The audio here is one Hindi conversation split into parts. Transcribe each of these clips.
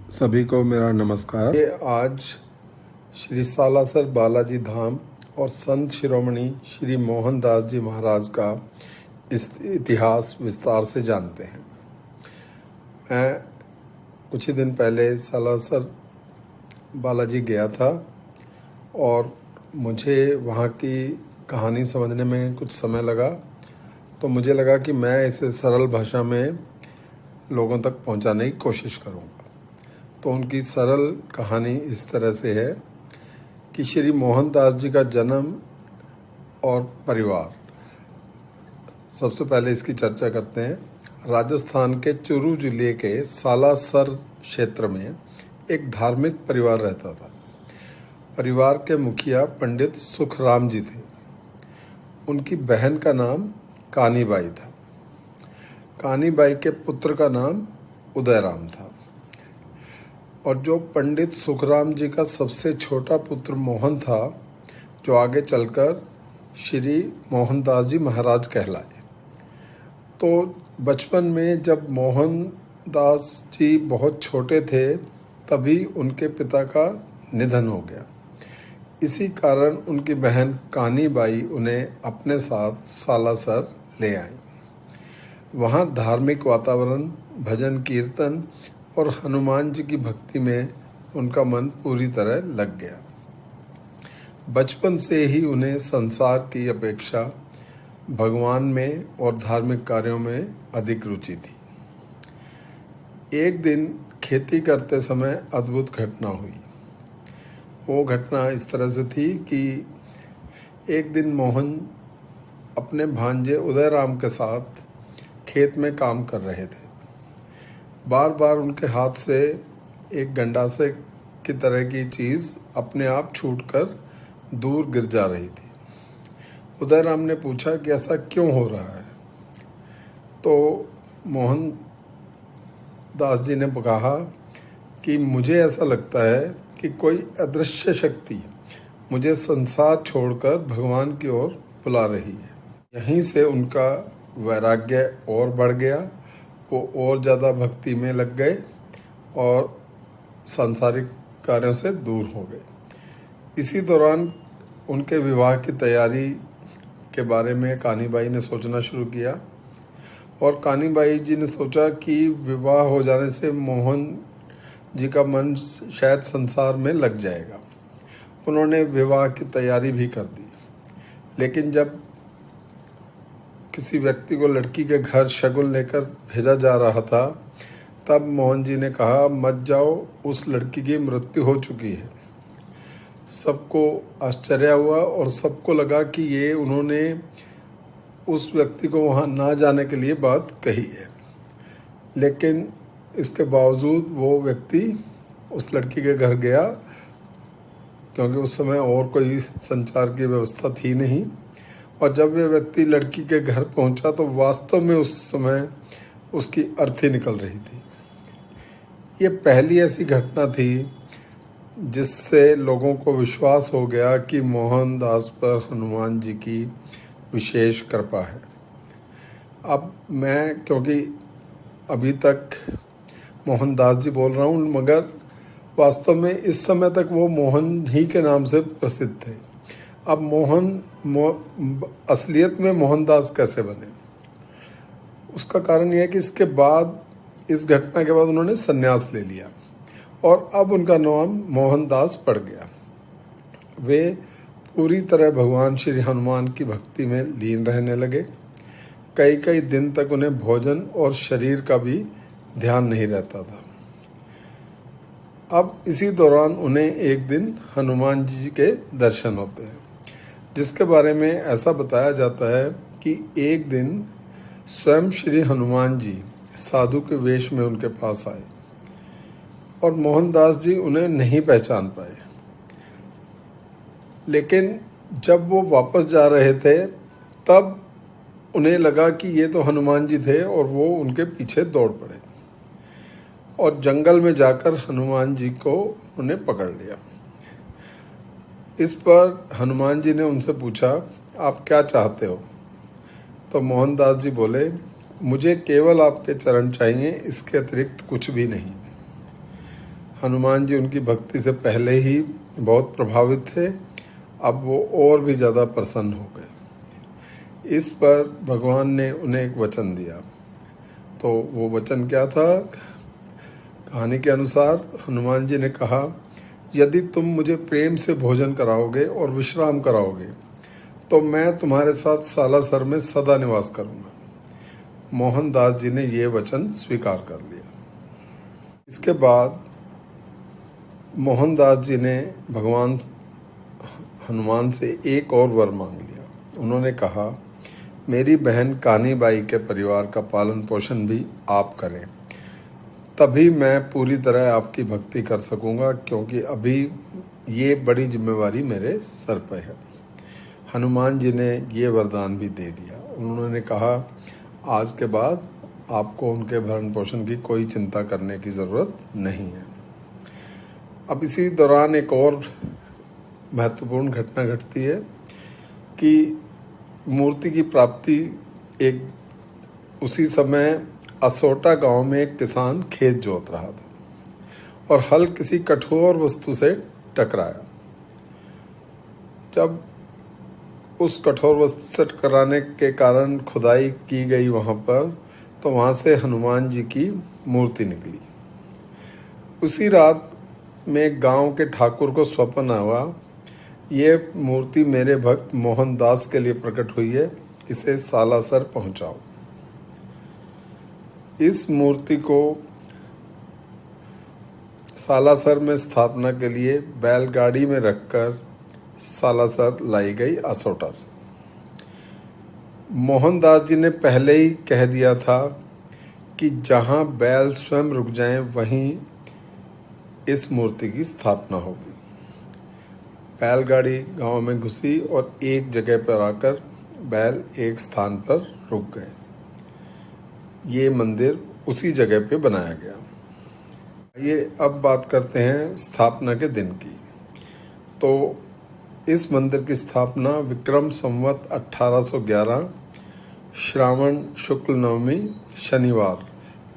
सभी को मेरा नमस्कार। ये आज श्री सालासर बालाजी धाम और संत शिरोमणि श्री मोहनदास जी महाराज का इस इतिहास विस्तार से जानते हैं। मैं कुछ ही दिन पहले सालासर बालाजी गया था और मुझे वहाँ की कहानी समझने में कुछ समय लगा, तो मुझे लगा कि मैं इसे सरल भाषा में लोगों तक पहुँचाने की कोशिश करूँगा। तो उनकी सरल कहानी इस तरह से है कि श्री मोहनदास जी का जन्म और परिवार। सबसे पहले इसकी चर्चा करते हैं। राजस्थान के चुरू जिले के सालासर क्षेत्र में एक धार्मिक परिवार रहता था। परिवार के मुखिया पंडित सुखराम जी थे। उनकी बहन का नाम कानीबाई था। कानीबाई के पुत्र का नाम उदयराम था और जो पंडित सुखराम जी का सबसे छोटा पुत्र मोहन था, जो आगे चलकर श्री मोहनदास जी महाराज कहलाए। तो बचपन में जब मोहनदास जी बहुत छोटे थे तभी उनके पिता का निधन हो गया। इसी कारण उनकी बहन कानीबाई उन्हें अपने साथ सालासर ले आई। वहाँ धार्मिक वातावरण, भजन कीर्तन और हनुमान जी की भक्ति में उनका मन पूरी तरह लग गया। बचपन से ही उन्हें संसार की अपेक्षा भगवान में और धार्मिक कार्यों में अधिक रुचि थी। एक दिन खेती करते समय अद्भुत घटना हुई। वो घटना इस तरह से थी कि एक दिन मोहन अपने भांजे उदयराम के साथ खेत में काम कर रहे थे। बार बार उनके हाथ से एक गंडासे की तरह की चीज़ अपने आप छूटकर दूर गिर जा रही थी। उदयराम ने पूछा कि ऐसा क्यों हो रहा है। तो मोहन दास जी ने कहा कि मुझे ऐसा लगता है कि कोई अदृश्य शक्ति मुझे संसार छोड़कर भगवान की ओर बुला रही है। यहीं से उनका वैराग्य और बढ़ गया। वो और ज़्यादा भक्ति में लग गए और सांसारिक कार्यों से दूर हो गए। इसी दौरान उनके विवाह की तैयारी के बारे में कानीबाई ने सोचना शुरू किया और कानीबाई जी ने सोचा कि विवाह हो जाने से मोहन जी का मन शायद संसार में लग जाएगा। उन्होंने विवाह की तैयारी भी कर दी, लेकिन जब किसी व्यक्ति को लड़की के घर शगुन लेकर भेजा जा रहा था, तब मोहन जी ने कहा, मत जाओ, उस लड़की की मृत्यु हो चुकी है। सबको आश्चर्य हुआ और सबको लगा कि ये उन्होंने उस व्यक्ति को वहाँ ना जाने के लिए बात कही है। लेकिन इसके बावजूद वो व्यक्ति उस लड़की के घर गया, क्योंकि उस समय और कोई संचार की व्यवस्था थी नहीं। और जब वे व्यक्ति लड़की के घर पहुंचा तो वास्तव में उस समय उसकी अर्थी निकल रही थी। ये पहली ऐसी घटना थी जिससे लोगों को विश्वास हो गया कि मोहनदास पर हनुमान जी की विशेष कृपा है। अब मैं क्योंकि अभी तक मोहनदास जी बोल रहा हूँ, मगर वास्तव में इस समय तक वो मोहन ही के नाम से प्रसिद्ध थे। अब असलियत में मोहनदास कैसे बने, उसका कारण यह है कि इसके बाद, इस घटना के बाद उन्होंने संन्यास ले लिया और अब उनका नाम मोहनदास पड़ गया। वे पूरी तरह भगवान श्री हनुमान की भक्ति में लीन रहने लगे। कई कई दिन तक उन्हें भोजन और शरीर का भी ध्यान नहीं रहता था। अब इसी दौरान उन्हें एक दिन हनुमान जी के दर्शन होते हैं, जिसके बारे में ऐसा बताया जाता है कि एक दिन स्वयं श्री हनुमान जी साधु के वेश में उनके पास आए और मोहनदास जी उन्हें नहीं पहचान पाए। लेकिन जब वो वापस जा रहे थे तब उन्हें लगा कि ये तो हनुमान जी थे और वो उनके पीछे दौड़ पड़े और जंगल में जाकर हनुमान जी को उन्हें पकड़ लिया। इस पर हनुमान जी ने उनसे पूछा, आप क्या चाहते हो? तो मोहनदास जी बोले, मुझे केवल आपके चरण चाहिए, इसके अतिरिक्त कुछ भी नहीं। हनुमान जी उनकी भक्ति से पहले ही बहुत प्रभावित थे, अब वो और भी ज़्यादा प्रसन्न हो गए। इस पर भगवान ने उन्हें एक वचन दिया। तो वो वचन क्या था? कहानी के अनुसार हनुमान जी ने कहा, यदि तुम मुझे प्रेम से भोजन कराओगे और विश्राम कराओगे तो मैं तुम्हारे साथ सालासर में सदा निवास करूंगा। मोहनदास जी ने ये वचन स्वीकार कर लिया। इसके बाद मोहनदास जी ने भगवान हनुमान से एक और वर मांग लिया। उन्होंने कहा, मेरी बहन कान्हीबाई के परिवार का पालन पोषण भी आप करें, तभी मैं पूरी तरह आपकी भक्ति कर सकूंगा, क्योंकि अभी ये बड़ी जिम्मेवारी मेरे सर पर है। हनुमान जी ने ये वरदान भी दे दिया। उन्होंने कहा, आज के बाद आपको उनके भरण पोषण की कोई चिंता करने की ज़रूरत नहीं है। अब इसी दौरान एक और महत्वपूर्ण घटना घटती है कि मूर्ति की प्राप्ति उसी समय असोटा गांव में एक किसान खेत जोत रहा था और हल किसी कठोर वस्तु से टकराया। जब उस कठोर वस्तु से टकराने के कारण खुदाई की गई वहां पर, तो वहां से हनुमान जी की मूर्ति निकली। उसी रात में गांव के ठाकुर को स्वप्न हुआ, ये मूर्ति मेरे भक्त मोहनदास के लिए प्रकट हुई है, इसे सालासर पहुंचाओ। इस मूर्ति को सालासर में स्थापना के लिए बैलगाड़ी में रखकर सालासर लाई गई असोटा से। मोहनदास जी ने पहले ही कह दिया था कि जहां बैल स्वयं रुक जाएं वहीं इस मूर्ति की स्थापना होगी। बैलगाड़ी गांव में घुसी और एक जगह पर आकर बैल एक स्थान पर रुक गए। ये मंदिर उसी जगह पे बनाया गया। ये अब बात करते हैं स्थापना के दिन की। तो इस मंदिर की स्थापना विक्रम संवत 1811 श्रावण शुक्ल नवमी शनिवार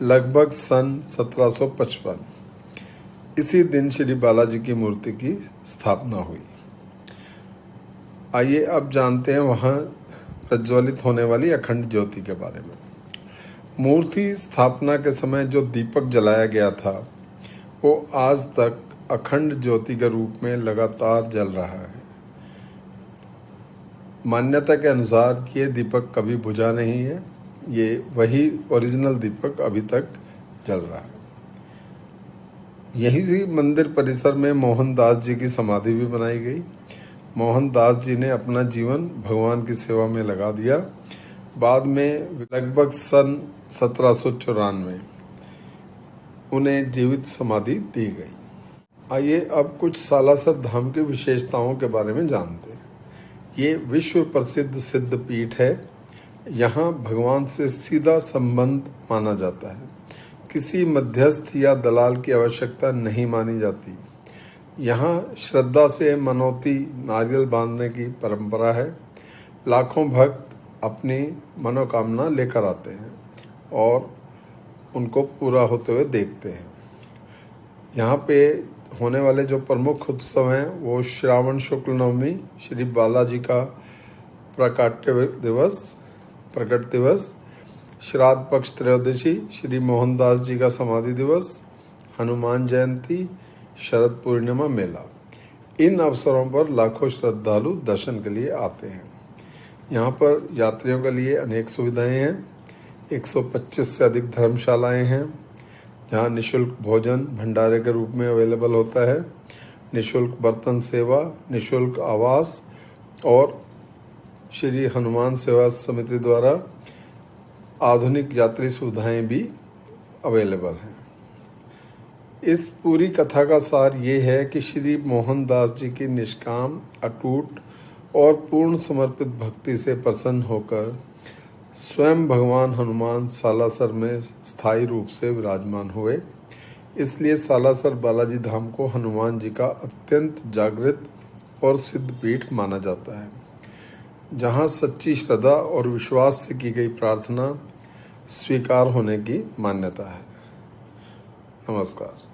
लगभग सन 1755 इसी दिन श्री बालाजी की मूर्ति की स्थापना हुई। आइए अब जानते हैं वहाँ प्रज्वलित होने वाली अखंड ज्योति के बारे में। मूर्ति स्थापना के समय जो दीपक जलाया गया था वो आज तक अखंड ज्योति के रूप में लगातार जल रहा है। मान्यता के अनुसार ये दीपक कभी बुझा नहीं है, ये वही ओरिजिनल दीपक अभी तक जल रहा है। यही सी मंदिर परिसर में मोहनदास जी की समाधि भी बनाई गई। मोहनदास जी ने अपना जीवन भगवान की सेवा में लगा दिया। बाद में लगभग सन 1794 उन्हें जीवित समाधि दी गई। आइए अब कुछ सालासर धाम की विशेषताओं के बारे में जानते हैं। ये विश्व प्रसिद्ध सिद्ध पीठ है। यहाँ भगवान से सीधा संबंध माना जाता है। किसी मध्यस्थ या दलाल की आवश्यकता नहीं मानी जाती। यहाँ श्रद्धा से मनौती नारियल बांधने की परंपरा है। लाखों भक्त अपनी मनोकामना लेकर आते हैं और उनको पूरा होते हुए देखते हैं। यहाँ पे होने वाले जो प्रमुख उत्सव हैं वो श्रावण शुक्ल नवमी श्री बालाजी का प्रकट दिवस, श्राद्ध पक्ष त्रयोदशी श्री मोहनदास जी का समाधि दिवस, हनुमान जयंती, शरद पूर्णिमा मेला। इन अवसरों पर लाखों श्रद्धालु दर्शन के लिए आते हैं। यहाँ पर यात्रियों के लिए अनेक सुविधाएं हैं। 125 से अधिक धर्मशालाएं हैं जहाँ निशुल्क भोजन भंडारे के रूप में अवेलेबल होता है, निशुल्क बर्तन सेवा, निशुल्क आवास और श्री हनुमान सेवा समिति द्वारा आधुनिक यात्री सुविधाएं भी अवेलेबल हैं। इस पूरी कथा का सार ये है कि श्री मोहनदास जी की निष्काम, अटूट और पूर्ण समर्पित भक्ति से प्रसन्न होकर स्वयं भगवान हनुमान सालासर में स्थायी रूप से विराजमान हुए। इसलिए सालासर बालाजी धाम को हनुमान जी का अत्यंत जागृत और सिद्ध पीठ माना जाता है, जहाँ सच्ची श्रद्धा और विश्वास से की गई प्रार्थना स्वीकार होने की मान्यता है। नमस्कार।